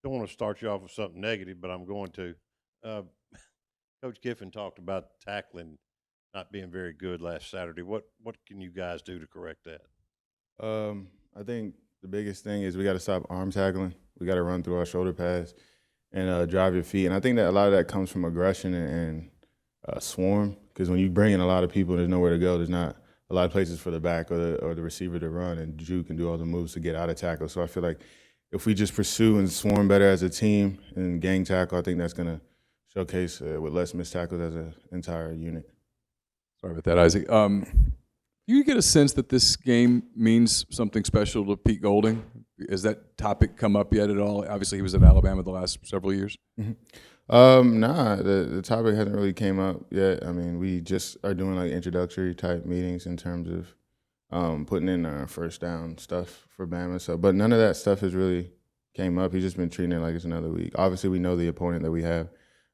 Don't want to start you off with something negative, but I'm going to. Uh, Coach Kiffin talked about tackling not being very good last Saturday. What can you guys do to correct that? I think the biggest thing is we got to stop arm tackling. We got to run through our shoulder pads and drive your feet. And I think that a lot of that comes from aggression and swarm. Because when you bring in a lot of people, and there's nowhere to go. There's not a lot of places for the back or the receiver to run, and Drew can do all the moves to get out of tackle. So I feel like if we just pursue and swarm better as a team and gang tackle, I think that's gonna showcase with less missed tackles as an entire unit. Sorry about that, Isaac. Do you get a sense that this game means something special to Pete Golding? Has that topic come up yet at all? Obviously, he was at Alabama the last several years. Mm-hmm. Nah, the topic hasn't really came up yet. I mean, we just are doing like introductory type meetings in terms of putting in our first down stuff for Bama. So, but none of that stuff has really came up. He's just been treating it like it's another week. Obviously, we know the opponent that we have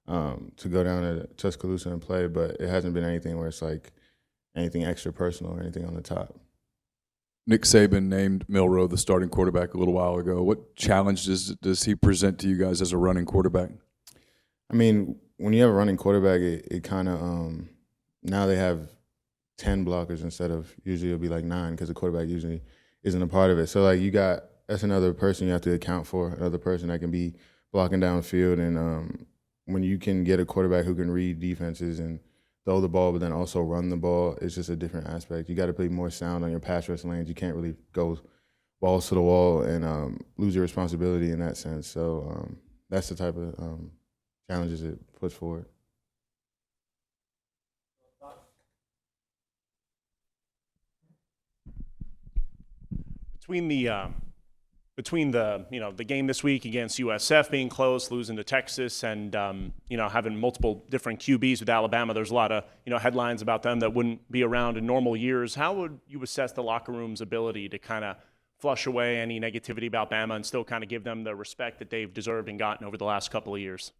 to go down to Tuscaloosa and play, but it hasn't been anything where it's like anything extra personal or anything on the top. Nick Saban named Milroe the starting quarterback a little while ago. What challenges does he present to you guys as a running quarterback? I mean, when you have a running quarterback, it kind of now they have 10 blockers instead of usually it'll be like 9 because the quarterback usually isn't a part of it. So like that's another person you have to account for, another person that can be blocking downfield. And when you can get a quarterback who can read defenses and throw the ball, but then also run the ball, it's just a different aspect. You got to play more sound on your pass rush lanes. You can't really go balls to the wall and lose your responsibility in that sense. So that's the type of challenges it puts forward. between the the game this week against USF being close, losing to Texas, and having multiple different QBs with Alabama, there's a lot of headlines about them that wouldn't be around in normal years. How would you assess the locker room's ability to kind of flush away any negativity about Bama and still kind of give them the respect that they've deserved and gotten over the last couple of years?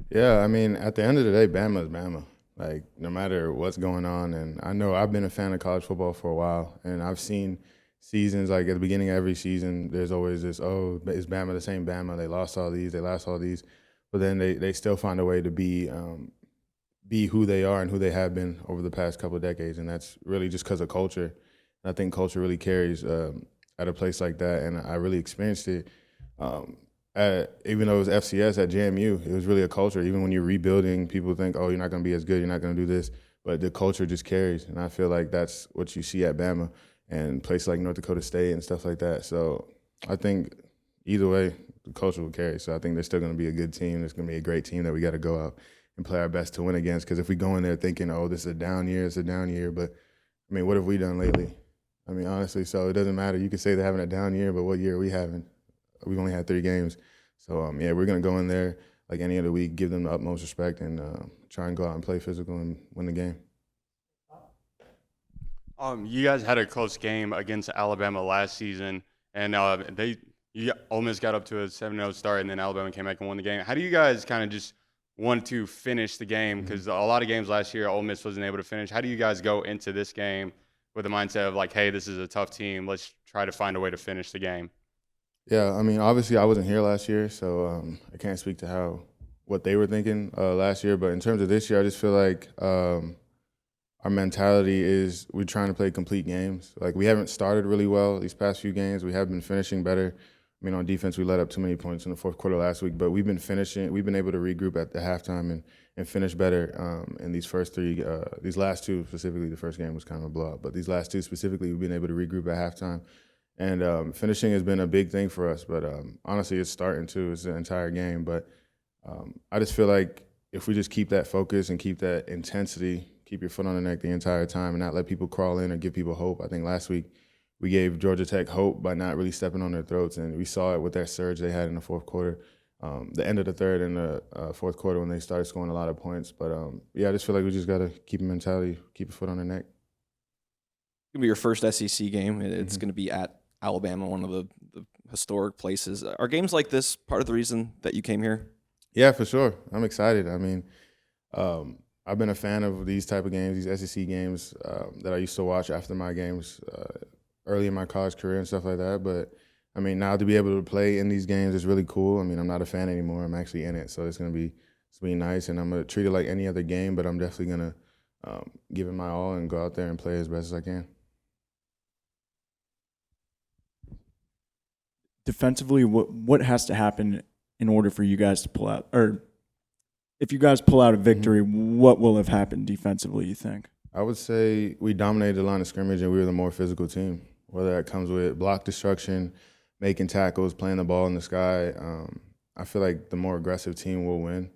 Yeah, I mean, at the end of the day, Bama is Bama. Like, no matter what's going on, and I know I've been a fan of college football for a while, and I've seen seasons, like at the beginning of every season, there's always this, oh, is Bama the same Bama? They lost all these, they lost all these. But then they still find a way to be who they are and who they have been over the past couple of decades, and that's really just because of culture. And I think culture really carries at a place like that, and I really experienced it. Even though it was FCS at JMU, it was really a culture. Even when you're rebuilding, people think, oh, you're not going to be as good, you're not going to do this. But the culture just carries, and I feel like that's what you see at Bama and places like North Dakota State and stuff like that. So I think either way, the culture will carry. So I think there's still going to be a good team. There's going to be a great team that we got to go out and play our best to win against. Because if we go in there thinking, oh, this is a down year, it's a down year. But, I mean, what have we done lately? I mean, honestly, so it doesn't matter. You can say they're having a down year, but what year are we having? We've only had 3 games. So, yeah, we're going to go in there like any other week, give them the utmost respect, and try and go out and play physical and win the game. You guys had a close game against Alabama last season, and Ole Miss got up to a 7-0 start, and then Alabama came back and won the game. How do you guys kind of just want to finish the game? Because a lot of games last year, Ole Miss wasn't able to finish. How do you guys go into this game with the mindset of like, hey, this is a tough team. Let's try to find a way to finish the game? Yeah, I mean, obviously I wasn't here last year, so I can't speak to what they were thinking last year. But in terms of this year, I just feel like our mentality is we're trying to play complete games. Like, we haven't started really well these past few games. We have been finishing better. I mean, on defense, we let up too many points in the fourth quarter last week, but we've been finishing. We've been able to regroup at the halftime and finish better in these first 3. These last 2 specifically, the first game was kind of a blowout, but these last 2 specifically, we've been able to regroup at halftime. And finishing has been a big thing for us, but honestly, it's starting too. It's the entire game, but I just feel like if we just keep that focus and keep that intensity, keep your foot on the neck the entire time and not let people crawl in or give people hope. I think last week we gave Georgia Tech hope by not really stepping on their throats, and we saw it with that surge they had in the fourth quarter, the end of the third and the fourth quarter when they started scoring a lot of points. But, yeah, I just feel like we just got to keep a mentality, keep a foot on the neck. It's going to be your first SEC game. It's going to be at Alabama, one of the historic places. Are games like this part of the reason that you came here? Yeah, for sure. I'm excited. I mean, I've been a fan of these type of games, these SEC games that I used to watch after my games early in my college career and stuff like that. But I mean, now to be able to play in these games is really cool. I mean, I'm not a fan anymore. I'm actually in it, so it's gonna be nice, and I'm gonna treat it like any other game. But I'm definitely gonna give it my all and go out there and play as best as I can. Defensively, what has to happen in order for you guys to pull out, or if you guys pull out a victory, what will have happened defensively, you think? I would say we dominated the line of scrimmage and we were the more physical team, whether that comes with block destruction, making tackles, playing the ball in the sky. I feel like the more aggressive team will win.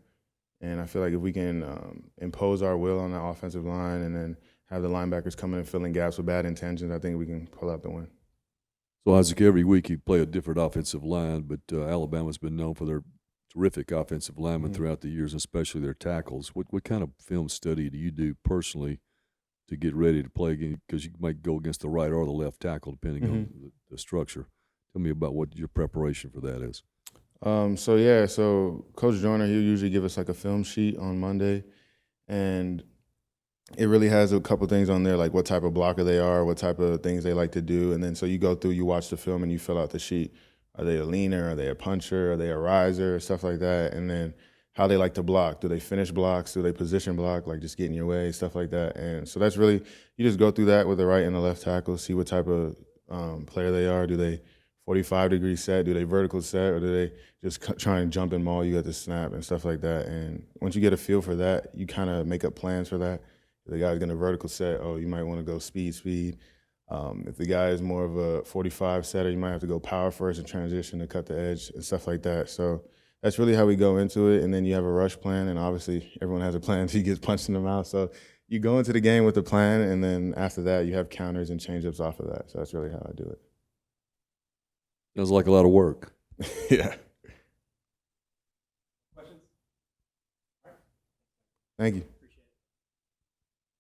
And I feel like if we can impose our will on the offensive line and then have the linebackers coming and filling gaps with bad intentions, I think we can pull out the win. So, Isaac, every week you play a different offensive line, but Alabama's been known for their terrific offensive linemen throughout the years, especially their tackles. What kind of film study do you do personally to get ready to play again? Because you might go against the right or the left tackle, depending on the structure. Tell me about what your preparation for that is. So Coach Joyner, he'll usually give us like a film sheet on Monday, and it really has a couple things on there, like what type of blocker they are, what type of things they like to do, and then so you go through, you watch the film, and you fill out the sheet. Are they a leaner? Are they a puncher? Are they a riser? Stuff like that, and then how they like to block. Do they finish blocks? Do they position block, like just get in your way, stuff like that. And so that's really, you just go through that with the right and the left tackle, see what type of player they are. Do they 45-degree set? Do they vertical set? Or do they just try and jump and maul you at the snap and stuff like that? And once you get a feel for that, you kind of make up plans for that. If the guy's going to vertical set, you might want to go speed. If the guy is more of a 45 setter, you might have to go power first and transition to cut the edge and stuff like that. So that's really how we go into it. And then you have a rush plan, and obviously everyone has a plan until he gets punched in the mouth. So you go into the game with a plan, and then after that you have counters and change-ups off of that. So that's really how I do it. Sounds like a lot of work. Yeah. Questions? Thank you.